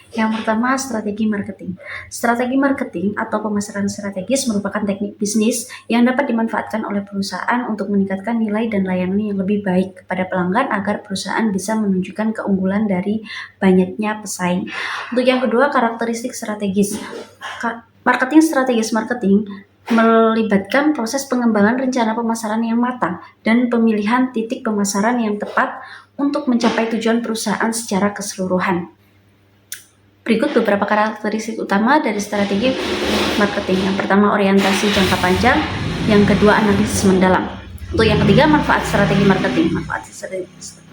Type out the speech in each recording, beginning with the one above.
Yang pertama, strategi marketing. Strategi marketing atau pemasaran strategis merupakan teknik bisnis yang dapat dimanfaatkan oleh perusahaan untuk meningkatkan nilai dan layanan yang lebih baik kepada pelanggan agar perusahaan bisa menunjukkan keunggulan dari banyaknya pesaing. Untuk yang kedua, karakteristik strategis. Marketing strategis melibatkan proses pengembangan rencana pemasaran yang matang dan pemilihan titik pemasaran yang tepat untuk mencapai tujuan perusahaan secara keseluruhan. Berikut beberapa karakteristik utama dari strategi marketing. Yang pertama, orientasi jangka panjang. Yang kedua, analisis mendalam. Untuk yang ketiga, manfaat strategi marketing.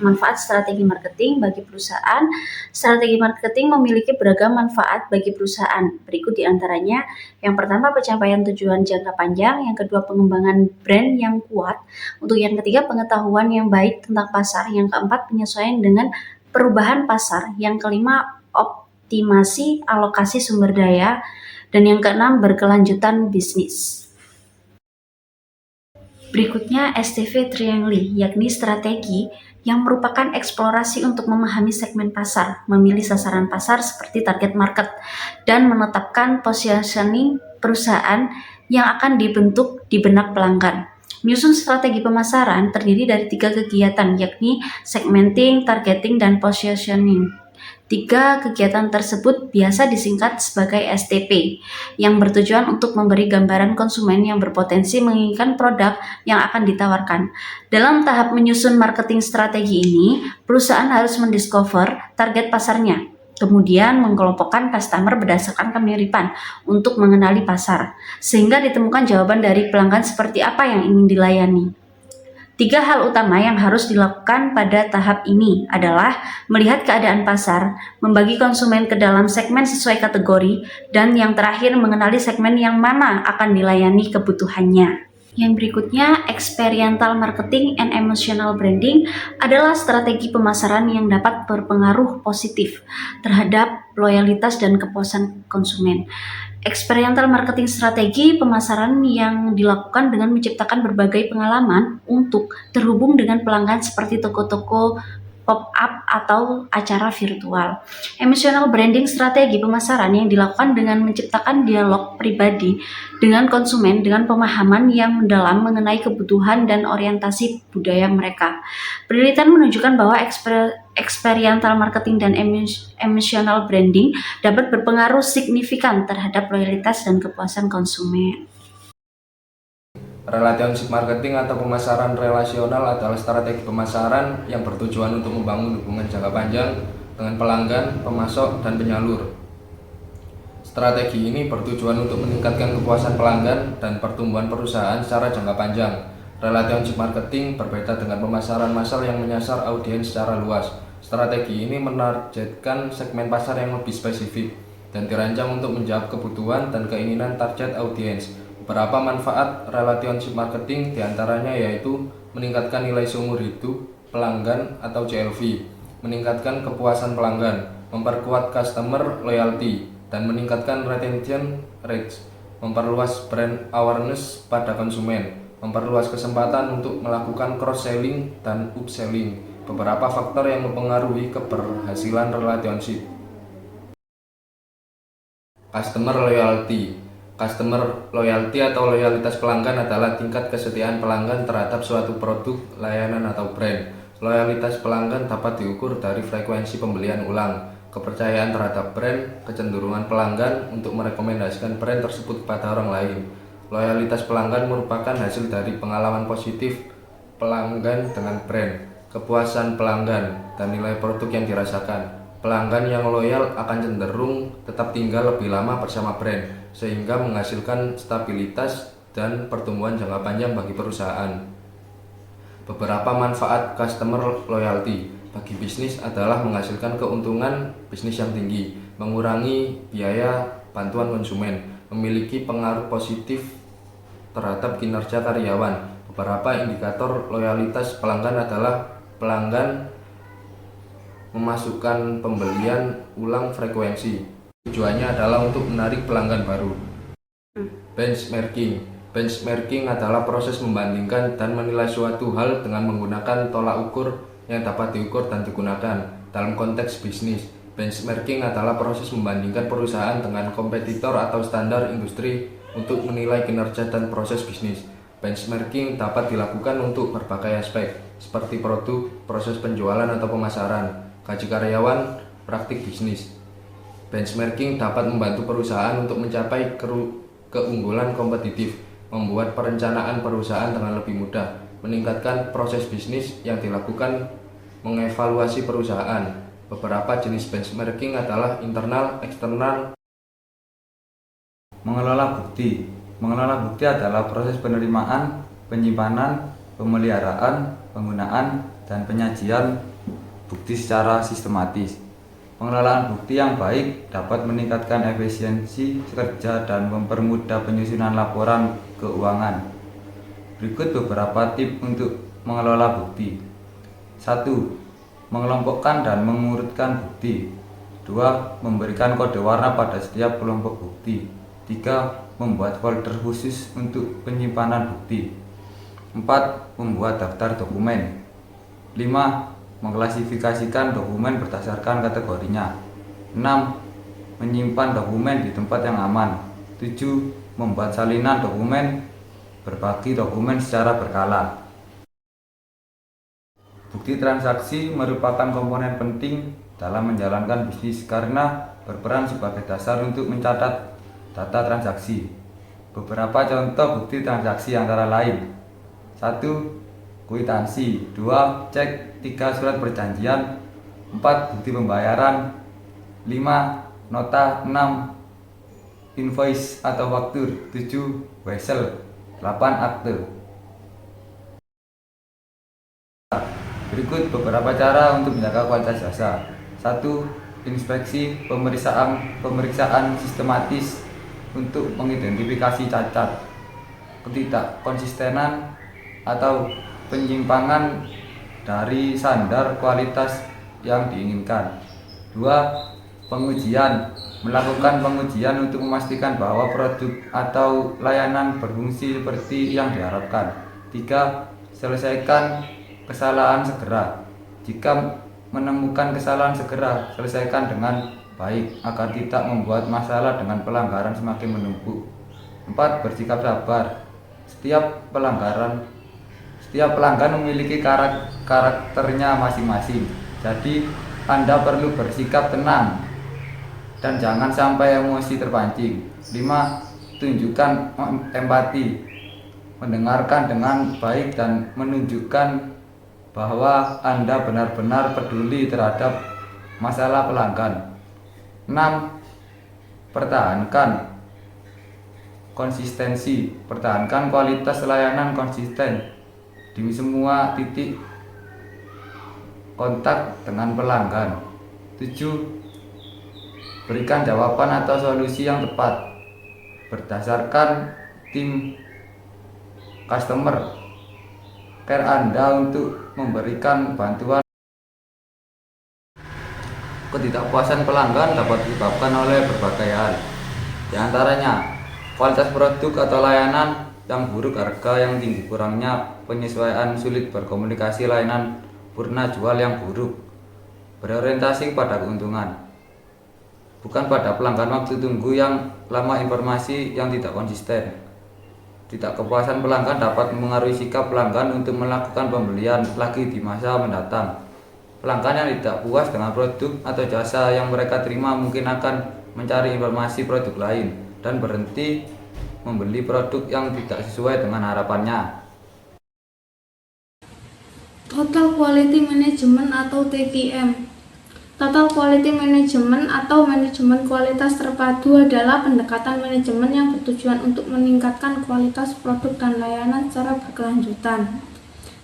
Manfaat strategi marketing bagi perusahaan. Strategi marketing memiliki beragam manfaat bagi perusahaan. Berikut diantaranya. Yang pertama, pencapaian tujuan jangka panjang. Yang kedua, pengembangan brand yang kuat. Untuk yang ketiga, pengetahuan yang baik tentang pasar. Yang keempat, penyesuaian dengan perubahan pasar. Yang kelima, optimasi alokasi sumber daya, dan yang keenam, berkelanjutan bisnis. Berikutnya STV Triangle, yakni strategi yang merupakan eksplorasi untuk memahami segmen pasar, memilih sasaran pasar seperti target market, dan menetapkan positioning perusahaan yang akan dibentuk di benak pelanggan. Menyusun strategi pemasaran terdiri dari 3 kegiatan, yakni segmenting, targeting, dan positioning. 3 kegiatan tersebut biasa disingkat sebagai STP, yang bertujuan untuk memberi gambaran konsumen yang berpotensi menginginkan produk yang akan ditawarkan. Dalam tahap menyusun marketing strategi ini, perusahaan harus mendiscover target pasarnya, kemudian mengelompokkan customer berdasarkan kemiripan untuk mengenali pasar, sehingga ditemukan jawaban dari pelanggan seperti apa yang ingin dilayani. 3 hal utama yang harus dilakukan pada tahap ini adalah melihat keadaan pasar, membagi konsumen ke dalam segmen sesuai kategori, dan yang terakhir mengenali segmen yang mana akan dilayani kebutuhannya. Yang berikutnya, experiential marketing and emotional branding adalah strategi pemasaran yang dapat berpengaruh positif terhadap loyalitas dan kepuasan konsumen. Experiential marketing strategi pemasaran yang dilakukan dengan menciptakan berbagai pengalaman untuk terhubung dengan pelanggan seperti toko-toko pop-up atau acara virtual. Emotional branding strategi pemasaran yang dilakukan dengan menciptakan dialog pribadi dengan konsumen dengan pemahaman yang mendalam mengenai kebutuhan dan orientasi budaya mereka. Penelitian menunjukkan bahwa experiential marketing dan emotional branding dapat berpengaruh signifikan terhadap loyalitas dan kepuasan konsumen. Relationship marketing atau pemasaran relasional adalah strategi pemasaran yang bertujuan untuk membangun hubungan jangka panjang dengan pelanggan, pemasok, dan penyalur. Strategi ini bertujuan untuk meningkatkan kepuasan pelanggan dan pertumbuhan perusahaan secara jangka panjang. Relationship marketing berbeda dengan pemasaran massal yang menyasar audiens secara luas. Strategi ini menargetkan segmen pasar yang lebih spesifik dan dirancang untuk menjawab kebutuhan dan keinginan target audiens. Beberapa manfaat relationship marketing diantaranya yaitu meningkatkan nilai seumur hidup pelanggan atau CLV, meningkatkan kepuasan pelanggan, memperkuat customer loyalty, dan meningkatkan retention rates, memperluas brand awareness pada konsumen, memperluas kesempatan untuk melakukan cross-selling dan upselling. Beberapa faktor yang mempengaruhi keberhasilan relationship. Customer loyalty. Customer loyalty atau loyalitas pelanggan adalah tingkat kesetiaan pelanggan terhadap suatu produk, layanan, atau brand. Loyalitas pelanggan dapat diukur dari frekuensi pembelian ulang, kepercayaan terhadap brand, kecenderungan pelanggan untuk merekomendasikan brand tersebut kepada orang lain. Loyalitas pelanggan merupakan hasil dari pengalaman positif pelanggan dengan brand, kepuasan pelanggan, dan nilai produk yang dirasakan. Pelanggan yang loyal akan cenderung tetap tinggal lebih lama bersama brand, sehingga menghasilkan stabilitas dan pertumbuhan jangka panjang bagi perusahaan. Beberapa manfaat customer loyalty bagi bisnis adalah menghasilkan keuntungan bisnis yang tinggi, mengurangi biaya bantuan konsumen, memiliki pengaruh positif terhadap kinerja karyawan. Beberapa indikator loyalitas pelanggan adalah pelanggan memasukkan pembelian ulang frekuensi. Tujuannya adalah untuk menarik pelanggan baru. Benchmarking. Benchmarking adalah proses membandingkan dan menilai suatu hal dengan menggunakan tolak ukur yang dapat diukur dan digunakan dalam konteks bisnis. Benchmarking adalah proses membandingkan perusahaan dengan kompetitor atau standar industri untuk menilai kinerja dan proses bisnis. Benchmarking dapat dilakukan untuk berbagai aspek, seperti produk, proses penjualan atau pemasaran, gaji karyawan, praktik bisnis. Benchmarking dapat membantu perusahaan untuk mencapai keunggulan kompetitif, membuat perencanaan perusahaan dengan lebih mudah, meningkatkan proses bisnis yang dilakukan, mengevaluasi perusahaan. Beberapa jenis benchmarking adalah internal, eksternal. Mengelola bukti. Mengelola bukti adalah proses penerimaan, penyimpanan, pemeliharaan, penggunaan, dan penyajian bukti secara sistematis. Pengelolaan bukti yang baik dapat meningkatkan efisiensi kerja dan mempermudah penyusunan laporan keuangan. Berikut beberapa tips untuk mengelola bukti. 1. Mengelompokkan dan mengurutkan bukti. 2. Memberikan kode warna pada setiap kelompok bukti. 3. Membuat folder khusus untuk penyimpanan bukti. 4. Membuat daftar dokumen. 5. Mengklasifikasikan dokumen berdasarkan kategorinya. 6. Menyimpan dokumen di tempat yang aman. 7. Membuat salinan dokumen, berbagi dokumen secara berkala. Bukti transaksi merupakan komponen penting dalam menjalankan bisnis karena berperan sebagai dasar untuk mencatat data transaksi. Beberapa contoh bukti transaksi antara lain: 1. Kwitansi. 2. Cek. 3. Surat perjanjian. 4. Bukti pembayaran. 5. Nota. 6. Invoice atau faktur. 7. Wesel. 8. Akte. Berikut beberapa cara untuk menjaga kualitas jasa. 1. Inspeksi pemeriksaan sistematis untuk mengidentifikasi cacat, ketidakkonsistenan, atau penyimpangan dari standar kualitas yang diinginkan. 2. Pengujian. Melakukan pengujian untuk memastikan bahwa produk atau layanan berfungsi seperti yang diharapkan. 3. Selesaikan kesalahan segera. Jika menemukan kesalahan, segera selesaikan dengan baik agar tidak membuat masalah dengan pelanggaran semakin menumpuk. 4. Bersikap sabar. Setiap pelanggan memiliki karakternya masing-masing. Jadi Anda perlu bersikap tenang dan jangan sampai emosi terpancing. 5. Tunjukkan empati. Mendengarkan dengan baik dan menunjukkan bahwa Anda benar-benar peduli terhadap masalah pelanggan. 6. Pertahankan konsistensi. Pertahankan kualitas layanan konsisten di semua titik kontak dengan pelanggan. 7. Berikan jawaban atau solusi yang tepat berdasarkan tim customer care Anda untuk memberikan bantuan. Ketidakpuasan pelanggan dapat disebabkan oleh berbagai hal, di antaranya kualitas produk atau layanan yang buruk, harga yang tinggi, kurangnya penyesuaian, sulit berkomunikasi, layanan purna jual yang buruk, berorientasi pada keuntungan, bukan pada pelanggan, waktu tunggu yang lama, informasi yang tidak konsisten. Tidak kepuasan pelanggan dapat mengaruhi sikap pelanggan untuk melakukan pembelian lagi di masa mendatang. Pelanggan yang tidak puas dengan produk atau jasa yang mereka terima mungkin akan mencari informasi produk lain dan berhenti membeli produk yang tidak sesuai dengan harapannya. Total Quality Management atau TQM. Total Quality Management atau manajemen kualitas terpadu adalah pendekatan manajemen yang bertujuan untuk meningkatkan kualitas produk dan layanan secara berkelanjutan.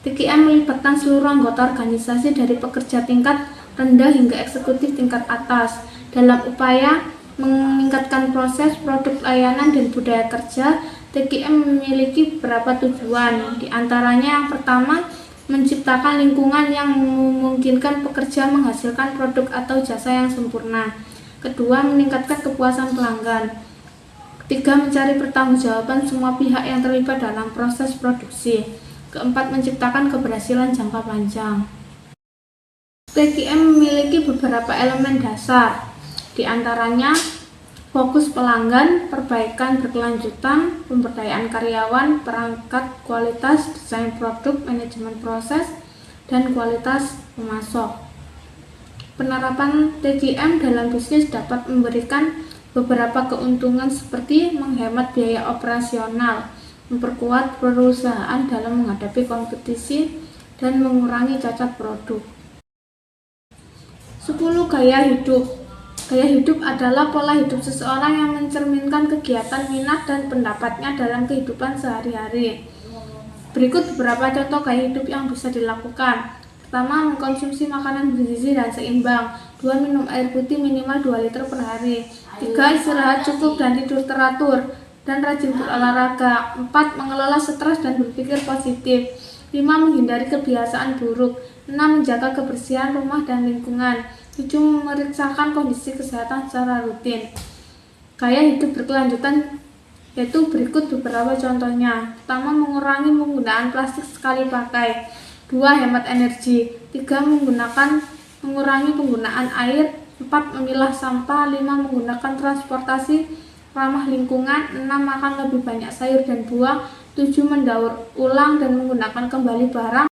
TQM melibatkan seluruh anggota organisasi dari pekerja tingkat rendah hingga eksekutif tingkat atas dalam upaya meningkatkan proses, produk, layanan, dan budaya kerja. TQM memiliki beberapa tujuan, di antaranya yang pertama, menciptakan lingkungan yang memungkinkan pekerja menghasilkan produk atau jasa yang sempurna. Kedua, meningkatkan kepuasan pelanggan. Ketiga, mencari pertanggungjawaban semua pihak yang terlibat dalam proses produksi. Keempat, menciptakan keberhasilan jangka panjang. TQM memiliki beberapa elemen dasar, di antaranya fokus pelanggan, perbaikan berkelanjutan, pemberdayaan karyawan, perangkat kualitas, desain produk, manajemen proses, dan kualitas pemasok. Penerapan TQM dalam bisnis dapat memberikan beberapa keuntungan seperti menghemat biaya operasional, memperkuat perusahaan dalam menghadapi kompetisi, dan mengurangi cacat produk. 10 gaya hidup. Gaya hidup adalah pola hidup seseorang yang mencerminkan kegiatan, minat, dan pendapatnya dalam kehidupan sehari-hari. Berikut beberapa contoh gaya hidup yang bisa dilakukan. Pertama, mengkonsumsi makanan bergizi dan seimbang. 2. Minum air putih minimal 2 liter per hari. 3. Istirahat cukup dan tidur teratur dan rajin berolahraga. 4. Mengelola stres dan berpikir positif. 5. Menghindari kebiasaan buruk. 6. Menjaga kebersihan rumah dan lingkungan. 7. Memeriksakan kondisi kesehatan secara rutin. Gaya hidup berkelanjutan yaitu berikut beberapa contohnya. Pertama, mengurangi penggunaan plastik sekali pakai. 2. Hemat energi. 3. Mengurangi penggunaan air. 4. Memilah sampah. 5. Menggunakan transportasi ramah lingkungan. 6. Makan lebih banyak sayur dan buah. 7. Mendaur ulang dan menggunakan kembali barang.